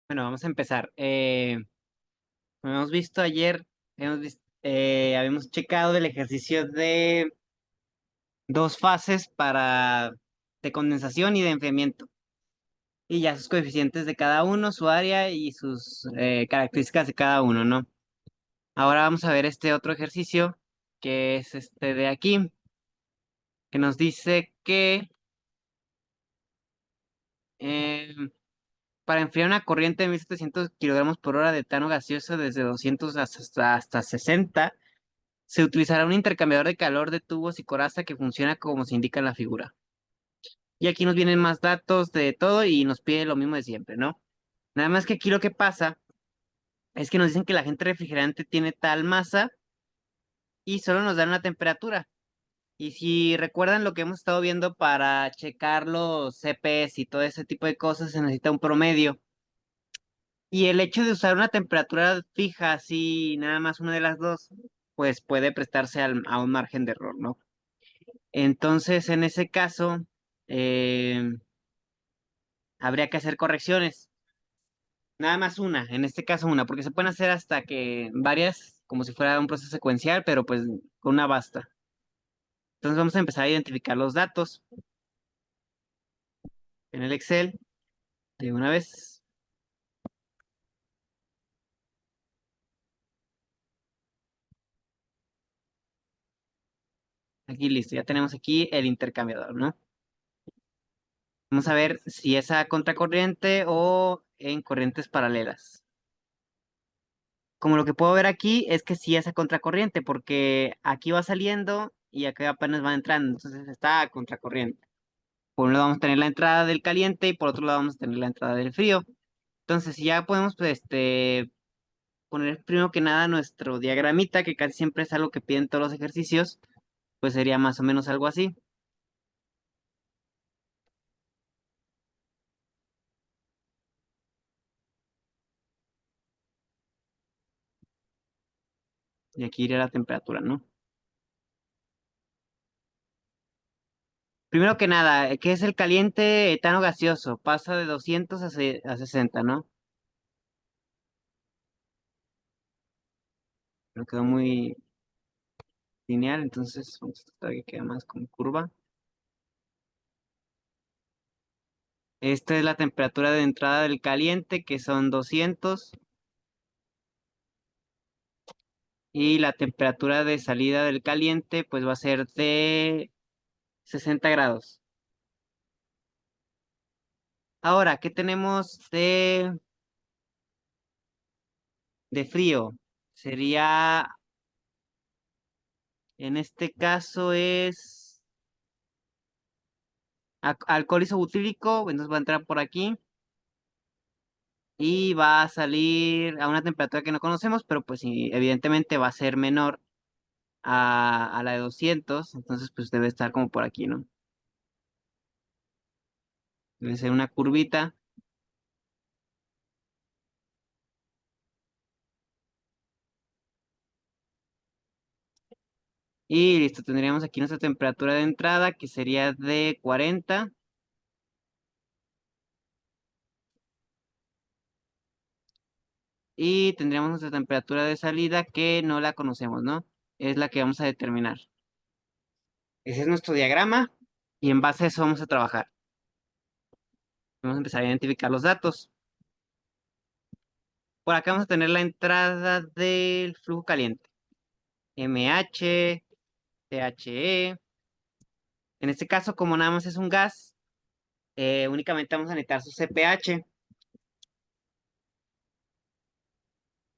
Bueno, vamos a empezar. Como hemos visto ayer, habíamos checado el ejercicio de dos fases de condensación y de enfriamiento. Y ya sus coeficientes de cada uno, su área y sus características de cada uno, ¿no? Ahora vamos a ver este otro ejercicio, que es este de aquí, que nos dice que eh, para enfriar una corriente de 1700 kilogramos por hora de etano gaseoso desde 200 hasta 60, se utilizará un intercambiador de calor de tubos y coraza que funciona como se indica en la figura. Y aquí nos vienen más datos de todo y nos pide lo mismo de siempre, ¿no? Nada más que aquí lo que pasa es que nos dicen que el agente refrigerante tiene tal masa y solo nos dan una temperatura. Y si recuerdan lo que hemos estado viendo para checar los CPs y todo ese tipo de cosas, se necesita un promedio. Y el hecho de usar una temperatura fija, así nada más una de las dos, pues puede prestarse a un margen de error, ¿no? Entonces, en ese caso, eh, habría que hacer correcciones. Nada más una, en este caso una, porque se pueden hacer hasta que varias, como si fuera un proceso secuencial, pero pues con una basta. Entonces vamos a empezar a identificar los datos en el Excel de una vez. Aquí listo, ya tenemos aquí el intercambiador, ¿no? Vamos a ver si es a contracorriente o en corrientes paralelas. Como lo que puedo ver aquí es que sí es a contracorriente, porque aquí va saliendo y acá apenas va entrando, entonces está a contracorriente. Por un lado vamos a tener la entrada del caliente y por otro lado vamos a tener la entrada del frío. Entonces, si ya podemos pues, poner primero que nada nuestro diagramita, que casi siempre es algo que piden todos los ejercicios, pues sería más o menos algo así. Y aquí iría la temperatura, ¿no? Primero que nada, ¿qué es el caliente etano gaseoso? Pasa de 200 a 60, ¿no? Me quedó muy lineal, entonces vamos a tratar que quede más como curva. Esta es la temperatura de entrada del caliente, que son 200, y la temperatura de salida del caliente, pues va a ser de 60 grados. Ahora, ¿qué tenemos de frío? Sería, en este caso es alcohol isobutírico, entonces va a entrar por aquí y va a salir a una temperatura que no conocemos, pero pues sí, evidentemente va a ser menor a la de 200, entonces pues debe estar como por aquí, ¿no? Debe ser una curvita. Y listo, tendríamos aquí nuestra temperatura de entrada, que sería de 40. Y tendríamos nuestra temperatura de salida, que no la conocemos, ¿no? Es la que vamos a determinar. Ese es nuestro diagrama y en base a eso vamos a trabajar. Vamos a empezar a identificar los datos. Por acá vamos a tener la entrada del flujo caliente. MH, THE. En este caso, como nada más es un gas, únicamente vamos a necesitar su CPH.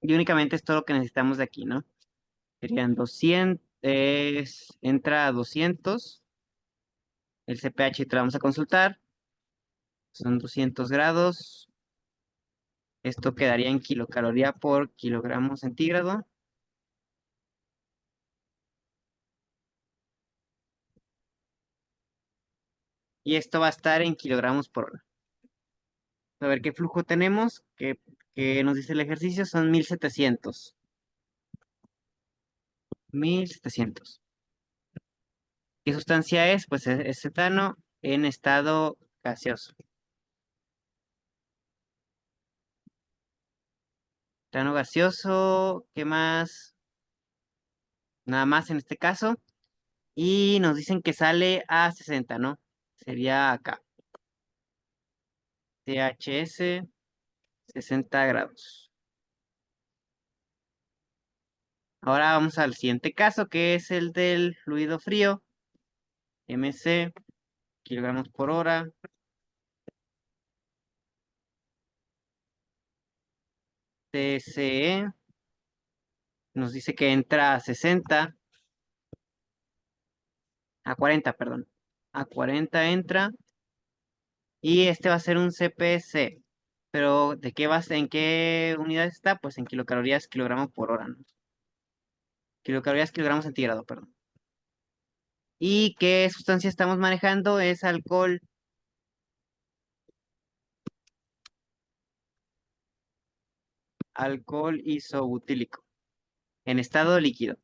Y únicamente es todo lo que necesitamos de aquí, ¿no? Serían 200, entra a 200. El CPH te lo vamos a consultar. Son 200 grados. Esto quedaría en kilocaloría por kilogramo centígrado. Y esto va a estar en kilogramos por hora. A ver qué flujo tenemos, que nos dice el ejercicio, son 1700. 1700. ¿Qué sustancia es? Pues es etano en estado gaseoso. Etano gaseoso, ¿qué más? Nada más en este caso. Y nos dicen que sale a 60, ¿no? Sería acá. THS 60 grados. Ahora vamos al siguiente caso, que es el del fluido frío. MC, kilogramos por hora. TSE nos dice que entra a 60, a 40, perdón. A 40 entra. Y este va a ser un CPC. Pero ¿de qué en qué unidad está? Pues en kilocalorías, kilogramos por hora, ¿no? Kilocalorías, kilogramos centígrado, perdón. ¿Y qué sustancia estamos manejando? Es alcohol isobutílico, en estado líquido.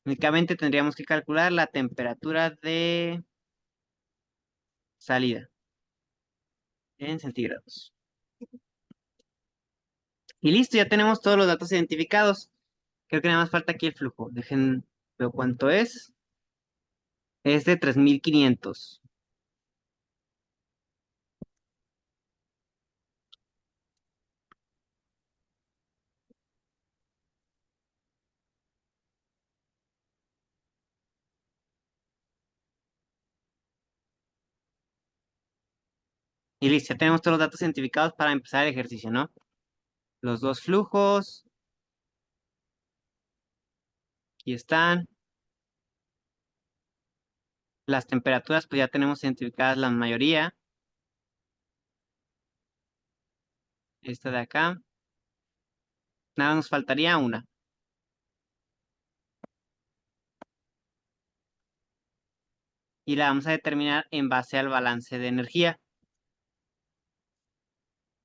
Únicamente tendríamos que calcular la temperatura de salida en centígrados. Y listo, ya tenemos todos los datos identificados. Creo que nada más falta aquí el flujo. Veo cuánto es. Es de 3500. Y listo, ya tenemos todos los datos identificados para empezar el ejercicio, ¿no? Los dos flujos, aquí están. Las temperaturas, pues ya tenemos identificadas la mayoría. Esta de acá. Nada, nos faltaría una. Y la vamos a determinar en base al balance de energía.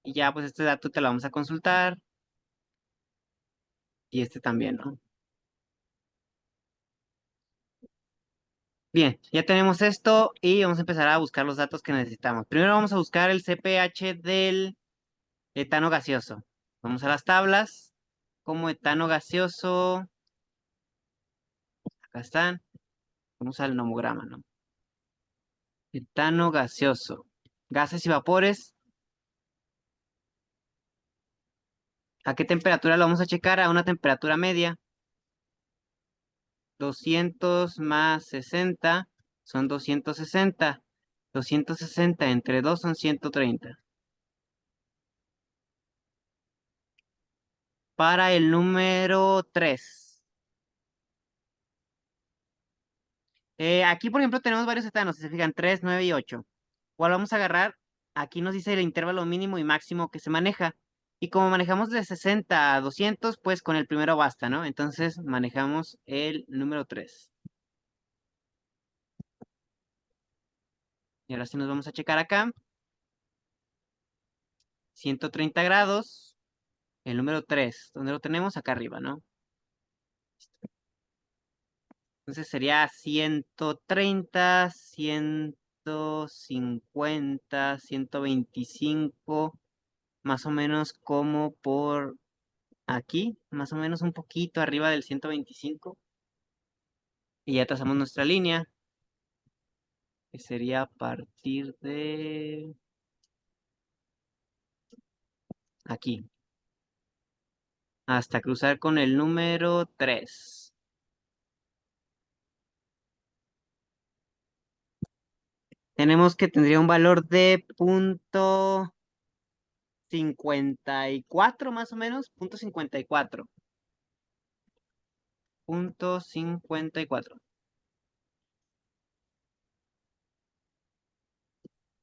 Y ya, pues este dato te lo vamos a consultar. Y este también, ¿no? Bien, ya tenemos esto y vamos a empezar a buscar los datos que necesitamos. Primero vamos a buscar el CPH del etano gaseoso. Vamos a las tablas. Como etano gaseoso, acá están. Vamos al nomograma, ¿no? Etano gaseoso. Gases y vapores. ¿A qué temperatura lo vamos a checar? A una temperatura media. 200 más 60 son 260. 260 entre 2 son 130. Para el número 3. Aquí, por ejemplo, tenemos varios etanos. Si se fijan, 3, 9 y 8. ¿Cuál vamos a agarrar? Aquí nos dice el intervalo mínimo y máximo que se maneja. Y como manejamos de 60 a 200, pues con el primero basta, ¿no? Entonces manejamos el número 3. Y ahora sí nos vamos a checar acá. 130 grados. El número 3. ¿Dónde lo tenemos? Acá arriba, ¿no? Entonces sería 130, 150, 125, más o menos como por aquí, más o menos un poquito arriba del 125. Y ya trazamos nuestra línea, que sería a partir de aquí, hasta cruzar con el número 3. Tenemos que tendría un valor de punto 54 más o menos, punto 54. Punto 54.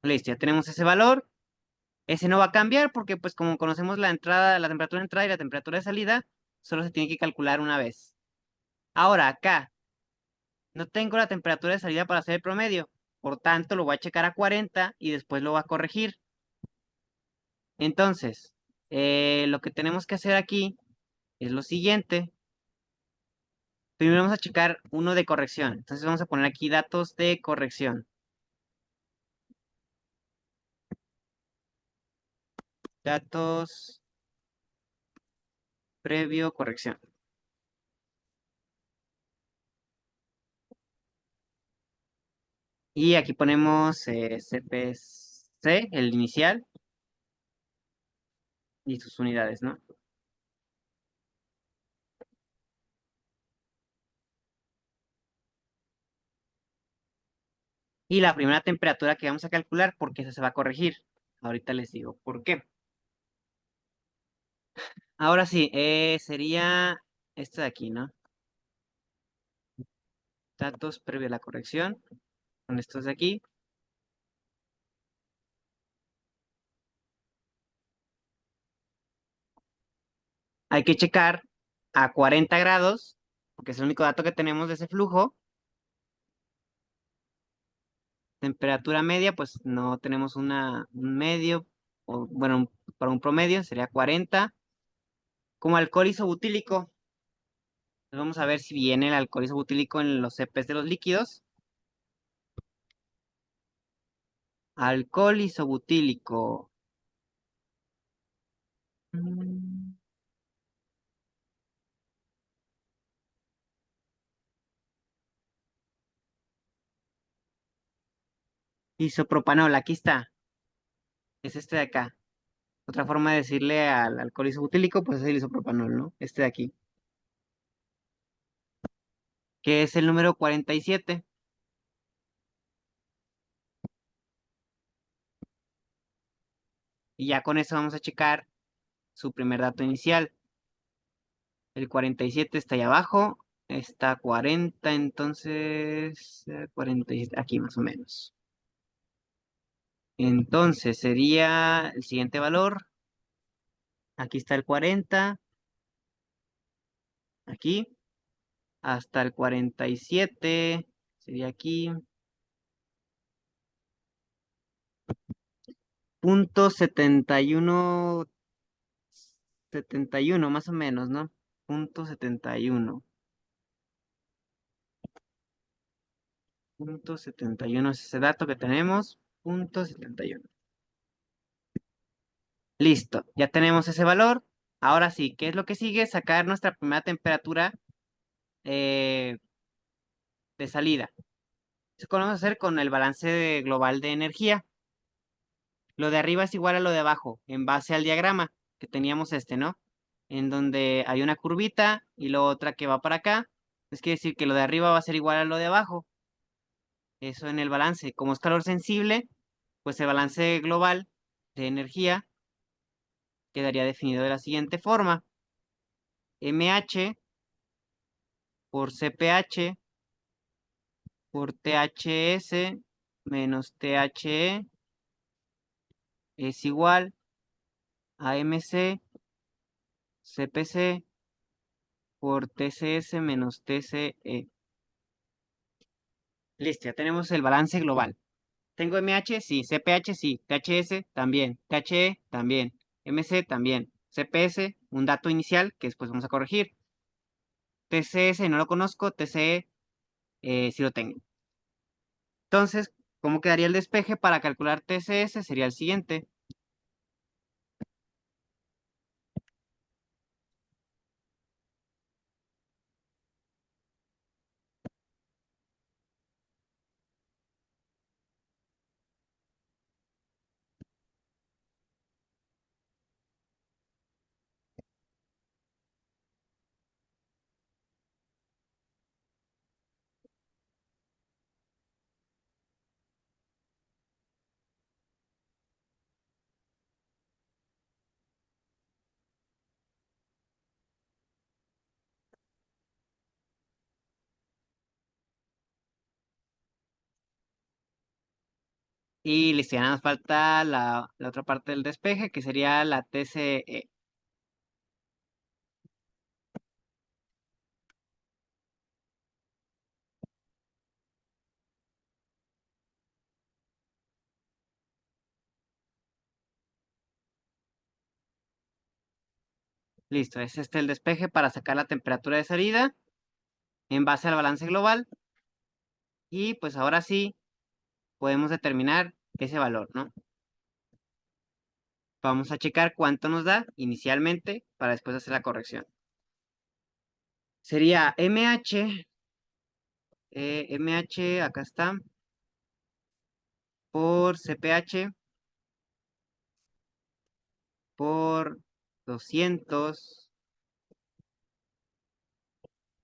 Listo, ya tenemos ese valor. Ese no va a cambiar porque pues como conocemos la entrada, la temperatura de entrada y la temperatura de salida, solo se tiene que calcular una vez. Ahora acá, no tengo la temperatura de salida para hacer el promedio. Por tanto, lo voy a checar a 40 y después lo voy a corregir. Entonces, lo que tenemos que hacer aquí es lo siguiente. Primero vamos a checar uno de corrección. Entonces vamos a poner aquí datos de corrección. Datos previo corrección. Y aquí ponemos CPC, el inicial, y sus unidades, ¿no? Y la primera temperatura que vamos a calcular, porque esa se va a corregir. Ahorita les digo por qué. Ahora sí, sería esto de aquí, ¿no? Datos previo a la corrección. Con estos de aquí. Hay que checar a 40 grados, porque es el único dato que tenemos de ese flujo. Temperatura media, pues no tenemos un medio, o bueno, para un promedio sería 40. Como alcohol isobutílico, pues vamos a ver si viene el alcohol isobutílico en los CPs de los líquidos. Alcohol isobutílico. Mm, Isopropanol, aquí está, es este de acá. Otra forma de decirle al alcohol isobutílico, pues es el isopropanol, ¿no? Este de aquí, que es el número 47. Y ya con eso vamos a checar su primer dato inicial. El 47 está ahí abajo, está 40, entonces 47, aquí más o menos. Entonces sería el siguiente valor. Aquí está el 40, aquí, hasta el 47, sería aquí, punto 71 más o menos, ¿no? Punto 71. Punto 71 es ese dato que tenemos. Punto 71. Listo, ya tenemos ese valor. Ahora sí, ¿qué es lo que sigue? Sacar nuestra primera temperatura eh, de salida. Eso lo vamos a hacer con el global de energía. Lo de arriba es igual a lo de abajo, en base al diagrama que teníamos ¿no? En donde hay una curvita y la otra que va para acá. Es quiere decir que lo de arriba va a ser igual a lo de abajo. Eso en el balance. Como es calor sensible, pues el balance global de energía quedaría definido de la siguiente forma. mH por CPH por THS menos THE es igual a MC CPC por TCS menos TCE. Listo, ya tenemos el balance global. ¿Tengo MH? Sí. CPH, sí. THS, también. THE, también. MC, también. CPS, un dato inicial que después vamos a corregir. TCS no lo conozco. TCE sí lo tengo. Entonces, ¿cómo quedaría el despeje para calcular TCS? Sería el siguiente. Y listo, ya nada más falta la otra parte del despeje, que sería la TCE. Listo, es este el despeje para sacar la temperatura de salida en base al balance global. Y pues ahora sí podemos determinar ese valor, ¿no? Vamos a checar cuánto nos da inicialmente para después hacer la corrección. Sería MH, acá está, por CPH por 200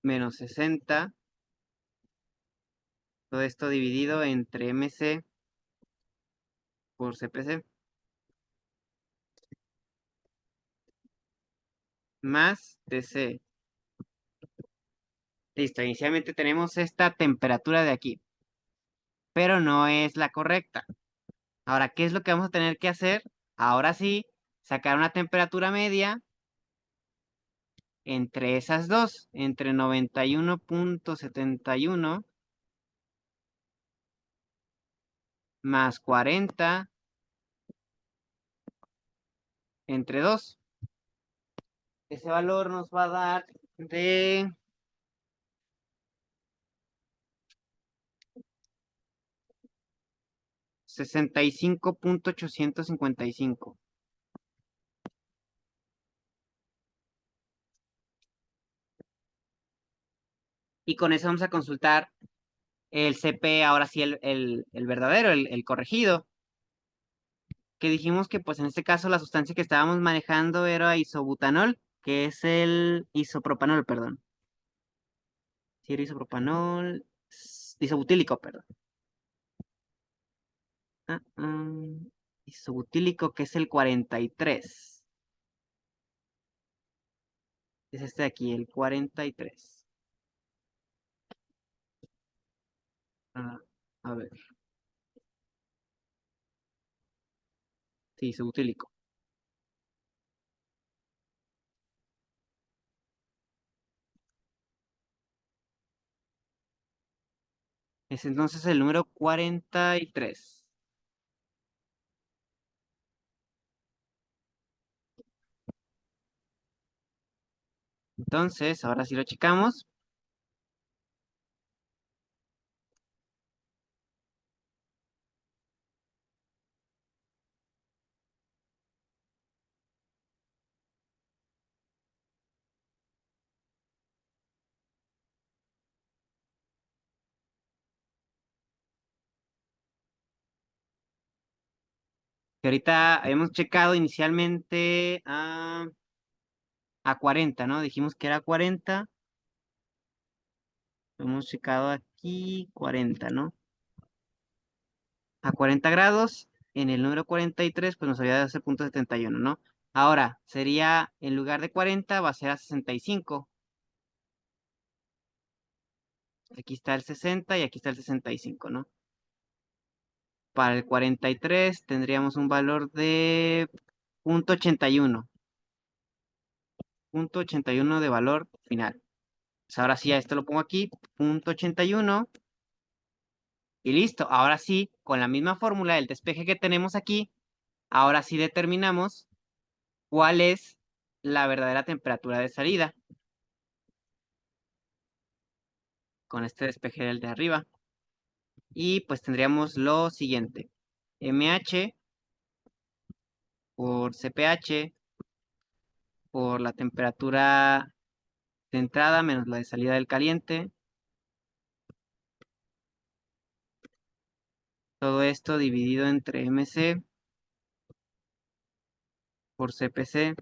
menos 60. Todo esto dividido entre MC por CPC más TC. Listo, inicialmente tenemos esta temperatura de aquí, pero no es la correcta. Ahora, ¿qué es lo que vamos a tener que hacer? Ahora sí, sacar una temperatura media entre esas dos, entre 91.71 más 40 entre 2. Ese valor nos va a dar de 65.855. Y con eso vamos a consultar el CP, ahora sí el verdadero, el corregido, que dijimos que pues en este caso la sustancia que estábamos manejando era isobutanol, que es el isopropanol, perdón. Sí, era isopropanol, isobutílico, perdón. Ah, isobutílico, que es el 43. Es este de aquí, el 43. Ah, a ver, sí, isobutílico. Es entonces el número 43. Entonces, ahora sí lo checamos. Que ahorita habíamos checado inicialmente a 40, ¿no? Dijimos que era 40. Hemos checado aquí 40, ¿no? A 40 grados, en el número 43, pues nos había dado ese punto 71, ¿no? Ahora, sería, en lugar de 40, va a ser a 65. Aquí está el 60 y aquí está el 65, ¿no? Para el 43 tendríamos un valor de punto 81. Punto 81 de valor final. Pues ahora sí, a esto lo pongo aquí, punto 81. Y listo. Ahora sí, con la misma fórmula del despeje que tenemos aquí, ahora sí determinamos cuál es la verdadera temperatura de salida con este despeje del de arriba. Y pues tendríamos lo siguiente. MH por CPH por la temperatura de entrada menos la de salida del caliente. Todo esto dividido entre MC por CPC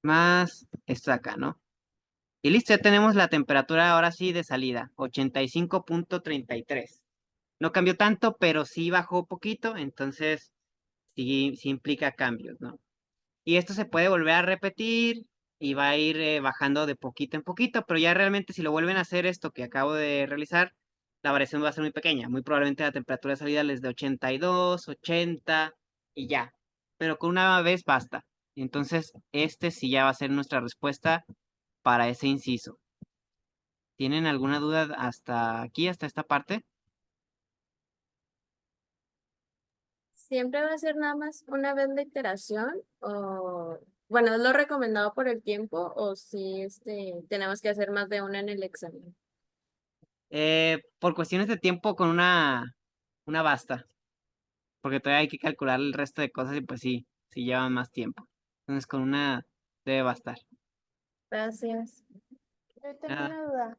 más esto de acá, ¿no? Y listo, ya tenemos la temperatura ahora sí de salida, 85.33. No cambió tanto, pero sí bajó poquito, entonces sí implica cambios, ¿no? Y esto se puede volver a repetir y va a ir bajando de poquito en poquito, pero ya realmente si lo vuelven a hacer esto que acabo de realizar, la variación va a ser muy pequeña. Muy probablemente la temperatura de salida les de 82, 80 y ya. Pero con una vez basta. Entonces, este sí ya va a ser nuestra respuesta para ese inciso. ¿Tienen alguna duda hasta aquí, hasta esta parte? ¿Siempre va a ser nada más una vez la iteración o, bueno, es lo recomendado por el tiempo o si tenemos que hacer más de una en el examen? Por cuestiones de tiempo, con una basta, porque todavía hay que calcular el resto de cosas y pues sí, sí llevan más tiempo. Entonces con una debe bastar. Gracias. Yo tengo Nada, una duda.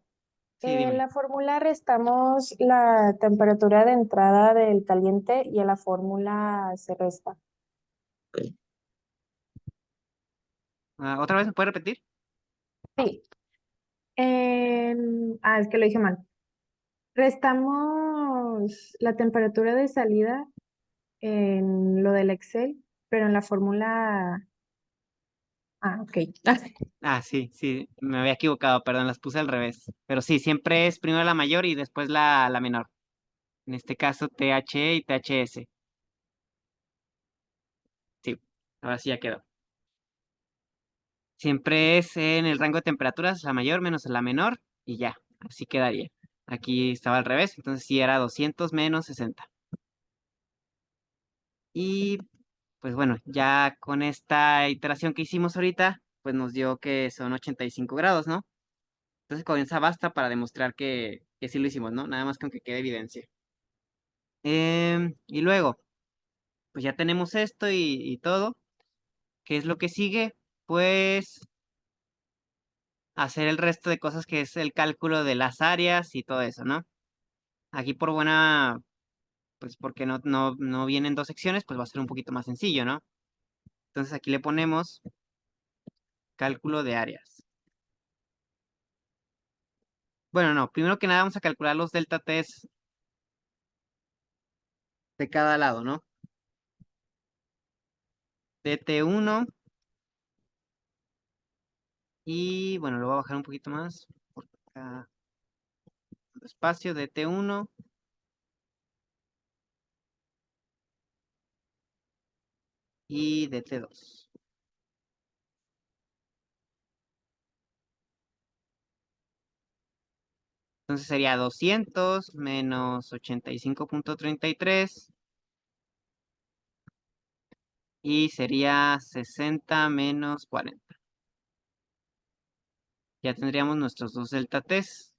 sí, En dime. la fórmula restamos la temperatura de entrada del caliente y a la fórmula se resta. ¿Otra vez me puedes repetir? Sí. Es que lo dije mal. Restamos la temperatura de salida en lo del Excel, pero en la fórmula... ok. Sí, sí, me había equivocado, perdón, las puse al revés. Pero sí, siempre es primero la mayor y después la menor. En este caso, THE y THS. Sí, ahora sí ya quedó. Siempre es en el rango de temperaturas, la mayor menos la menor, y ya, así quedaría. Aquí estaba al revés, entonces sí era 200 menos 60. Y pues bueno, ya con esta iteración que hicimos ahorita, pues nos dio que son 85 grados, ¿no? Entonces con esa basta para demostrar que sí lo hicimos, ¿no? Nada más con que quede evidencia. Y luego, pues ya tenemos esto y todo. ¿Qué es lo que sigue? Pues hacer el resto de cosas que es el cálculo de las áreas y todo eso, ¿no? Aquí por buena, pues porque no vienen dos secciones, pues va a ser un poquito más sencillo, ¿no? Entonces aquí le ponemos cálculo de áreas. Bueno, no, primero que nada vamos a calcular los delta T's de cada lado, ¿no? DT1 y bueno, lo voy a bajar un poquito más por acá, espacio DT1 y DT2. Entonces sería 200 menos 85,33 y sería 60 menos 40. Ya tendríamos nuestros dos delta T's.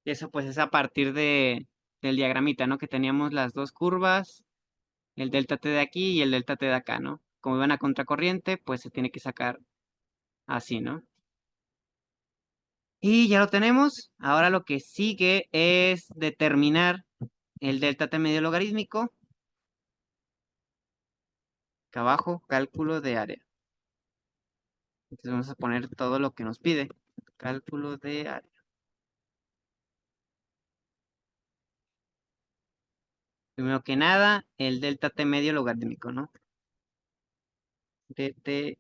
Y eso pues es a partir del diagramita, ¿no? Que teníamos las dos curvas, el delta T de aquí y el delta T de acá, ¿no? Como iban a contracorriente, pues se tiene que sacar así, ¿no? Y ya lo tenemos. Ahora lo que sigue es determinar el delta T medio logarítmico. Acá abajo, cálculo de área. Entonces vamos a poner todo lo que nos pide. Cálculo de área. Primero que nada, el delta T medio logarítmico, ¿no? DT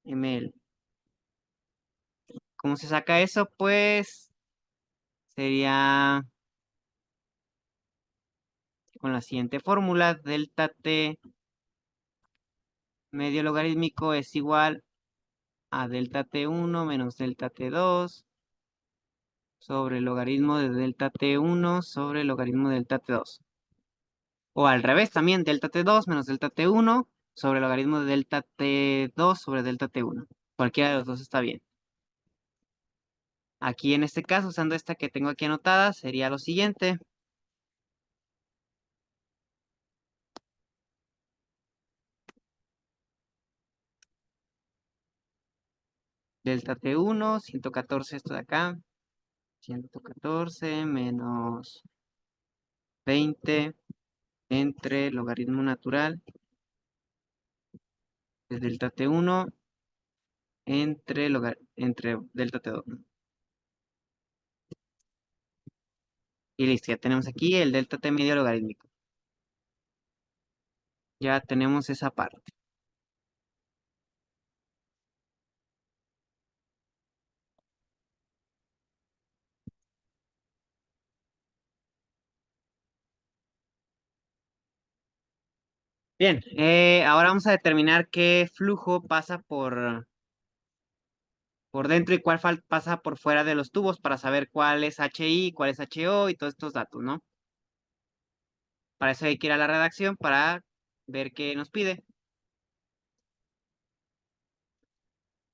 ml. ¿Cómo se saca eso? Pues sería con la siguiente fórmula. Delta T medio logarítmico es igual a delta T1 menos delta T2 sobre el logaritmo de delta T1 sobre el logaritmo de delta T2. O al revés también, delta T2 menos delta T1 sobre el logaritmo de delta T2 sobre delta T1. Cualquiera de los dos está bien. Aquí en este caso, usando esta que tengo aquí anotada, sería lo siguiente. Delta T1, 114 esto de acá. 114 menos 20 entre logaritmo natural de delta T1 entre delta T2, ¿no? Y listo, ya tenemos aquí el delta T medio logarítmico. Ya tenemos esa parte. Bien, ahora vamos a determinar qué flujo pasa por dentro y cuál pasa por fuera de los tubos para saber cuál es HI, cuál es HO y todos estos datos, ¿no? Para eso hay que ir a la redacción para ver qué nos pide.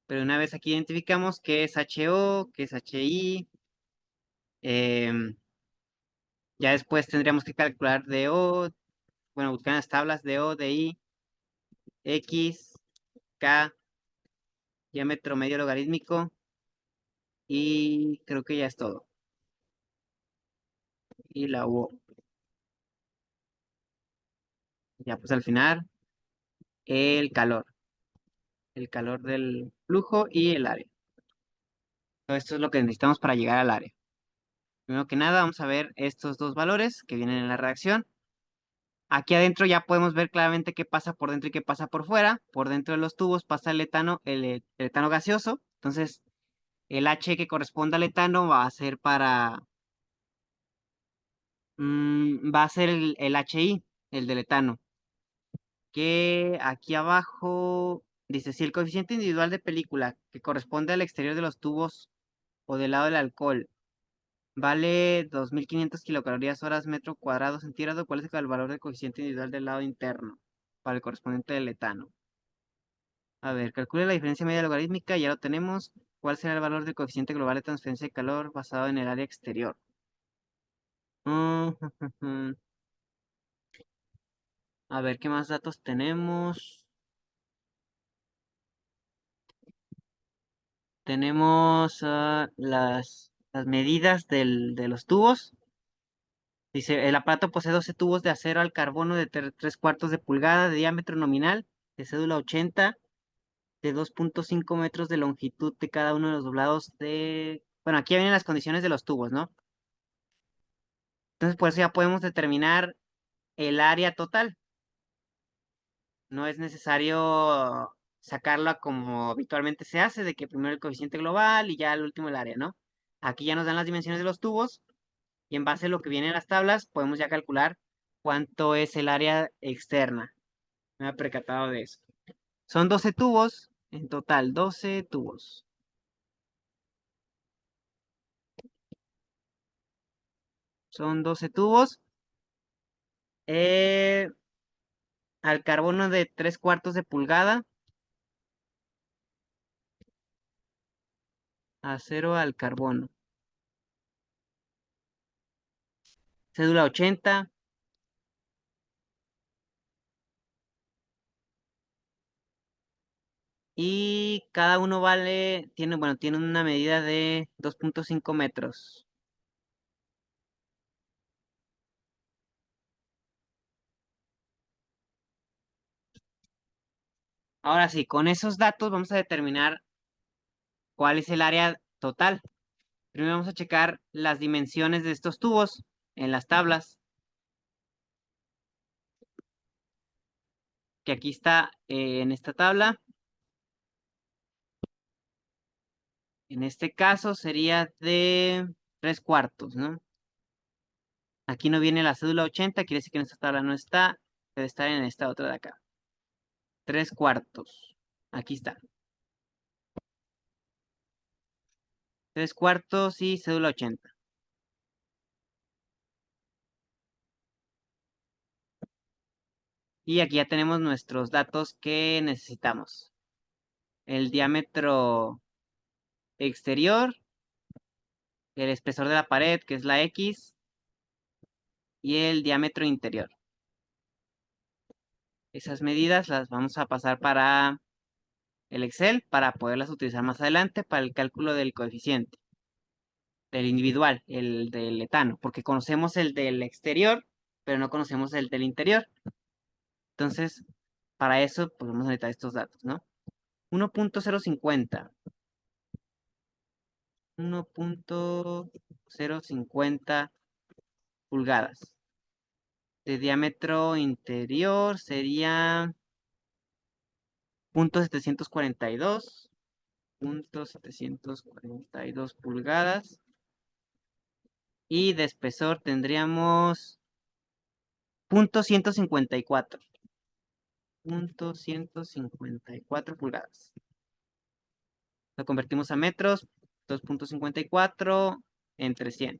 Pero una vez aquí identificamos qué es HO, qué es HI, em, ya después tendríamos que calcular DO, bueno, buscar en las tablas DO, DI, X, K, diámetro medio logarítmico y creo que ya es todo. Y la U. Ya pues al final, el calor del flujo y el área. Todo esto es lo que necesitamos para llegar al área. Primero que nada, vamos a ver estos dos valores que vienen en la reacción. Aquí adentro ya podemos ver claramente qué pasa por dentro y qué pasa por fuera. Por dentro de los tubos pasa el etano gaseoso. Entonces, el H que corresponde al etano va a ser va a ser el HI, el del etano. Que aquí abajo dice, si el coeficiente individual de película que corresponde al exterior de los tubos o del lado del alcohol vale 2500 kilocalorías horas metro cuadrado centígrado, ¿cuál es el valor del coeficiente individual del lado interno para el correspondiente del etano? A ver, calcule la diferencia media logarítmica, ya lo tenemos. ¿Cuál será el valor del coeficiente global de transferencia de calor basado en el área exterior? A ver, ¿qué más datos tenemos? Tenemos las medidas de los tubos. Dice, el aparato posee 12 tubos de acero al carbono de 3 cuartos de pulgada de diámetro nominal, de cédula 80, de 2.5 metros de longitud de cada uno de los doblados de... Bueno, aquí vienen las condiciones de los tubos, ¿no? Entonces, por eso ya podemos determinar el área total. No es necesario sacarla como habitualmente se hace, de que primero el coeficiente global y ya el último el área, ¿no? Aquí ya nos dan las dimensiones de los tubos y en base a lo que viene en las tablas podemos ya calcular cuánto es el área externa. Me he percatado de eso. Son 12 tubos, en total 12 tubos. Son 12 tubos. eh, Al carbono de 3 cuartos de pulgada. Acero al carbono. Cédula 80. Y cada uno bueno, tiene una medida de 2.5 metros. Ahora sí, con esos datos vamos a determinar cuál es el área total. Primero vamos a checar las dimensiones de estos tubos en las tablas, que aquí está en esta tabla. En este caso sería de 3 cuartos, ¿no? Aquí no viene la cédula 80, quiere decir que en esta tabla no está, debe estar en esta otra de acá. 3 cuartos. Aquí está. 3 cuartos y cédula 80. Y aquí ya tenemos nuestros datos que necesitamos. El diámetro exterior, el espesor de la pared, que es la X, y el diámetro interior. Esas medidas las vamos a pasar para el Excel para poderlas utilizar más adelante para el cálculo del coeficiente, del individual, el del etano, porque conocemos el del exterior, pero no conocemos el del interior. Entonces, para eso, pues vamos a necesitar estos datos, ¿no? 1.050. 1.050 pulgadas. De diámetro interior sería 0.742. 0.742 pulgadas. Y de espesor tendríamos 0.154. 0.154 pulgadas. Lo convertimos a metros, 2.54 entre 100.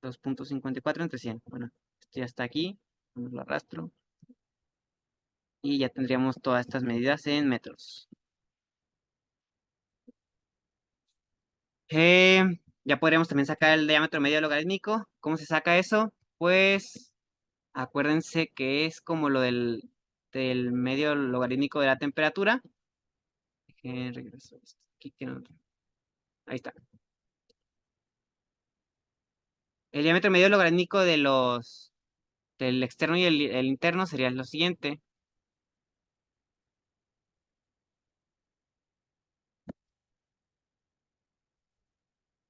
2.54 entre 100. Bueno, esto ya está aquí. Lo arrastro. Y ya tendríamos todas estas medidas en metros. Ya podríamos también sacar el diámetro medio logarítmico. ¿Cómo se saca eso? Pues acuérdense que es como lo del medio logarítmico de la temperatura. Regreso esto. Aquí ahí está. El diámetro medio logarítmico del externo y el interno sería lo siguiente.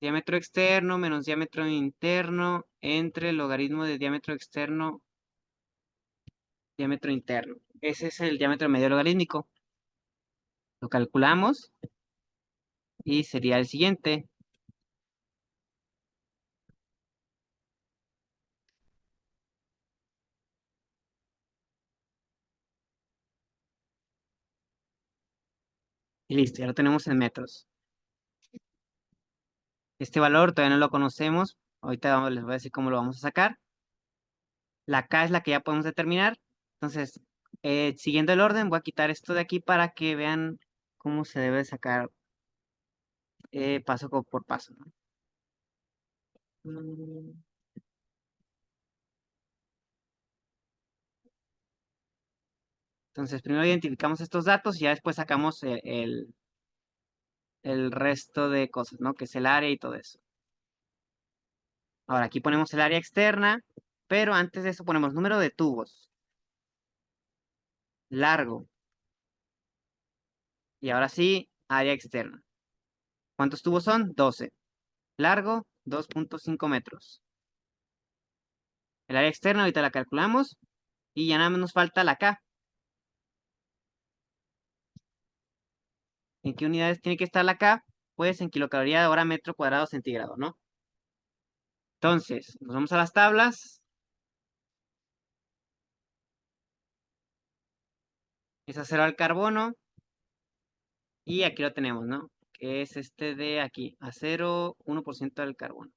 Diámetro externo menos diámetro interno entre logaritmo de diámetro externo, diámetro interno. Ese es el diámetro medio logarítmico. Lo calculamos y sería el siguiente. Y listo, ya lo tenemos en metros. Este valor todavía no lo conocemos. Ahorita les voy a decir cómo lo vamos a sacar. La K es la que ya podemos determinar. Entonces, siguiendo el orden, voy a quitar esto de aquí para que vean cómo se debe sacar paso por paso, ¿no? Mm, Entonces, primero identificamos estos datos y ya después sacamos el resto de cosas, ¿no? Que es el área y todo eso. Ahora, aquí ponemos el área externa, pero antes de eso ponemos número de tubos, largo, y ahora sí, área externa. ¿Cuántos tubos son? 12. Largo, 2.5 metros. El área externa ahorita la calculamos y ya nada más nos falta la K. ¿En qué unidades tiene que estar la K? Pues en kilocaloría de hora metro cuadrado centígrado, ¿no? Entonces, nos vamos a las tablas. Es acero al carbono. Y aquí lo tenemos, ¿no? Que es este de aquí, acero, 1% del carbono.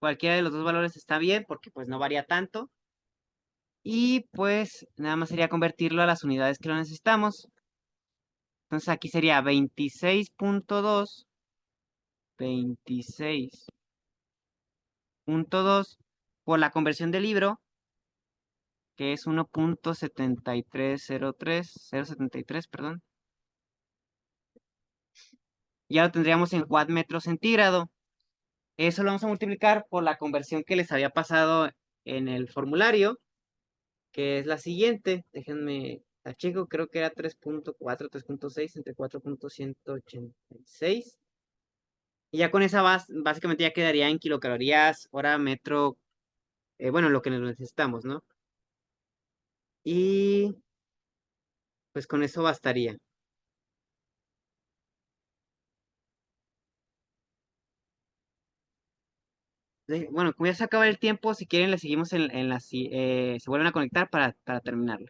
Cualquiera de los dos valores está bien porque pues no varía tanto. Y pues nada más sería convertirlo a las unidades que lo necesitamos. Entonces aquí sería 26.2, 26.2 por la conversión del libro, que es 1.7303, perdón. Ya lo tendríamos en watt metro centígrado. Eso lo vamos a multiplicar por la conversión que les había pasado en el formulario, que es la siguiente. Déjenme la checo, creo que era 3.4, 3.6 entre 4.186. Y ya con esa básicamente ya quedaría en kilocalorías hora metro, bueno, lo que necesitamos, ¿no? Y pues con eso bastaría. Bueno, como ya se acaba el tiempo, si quieren le seguimos se vuelven a conectar para terminarlo.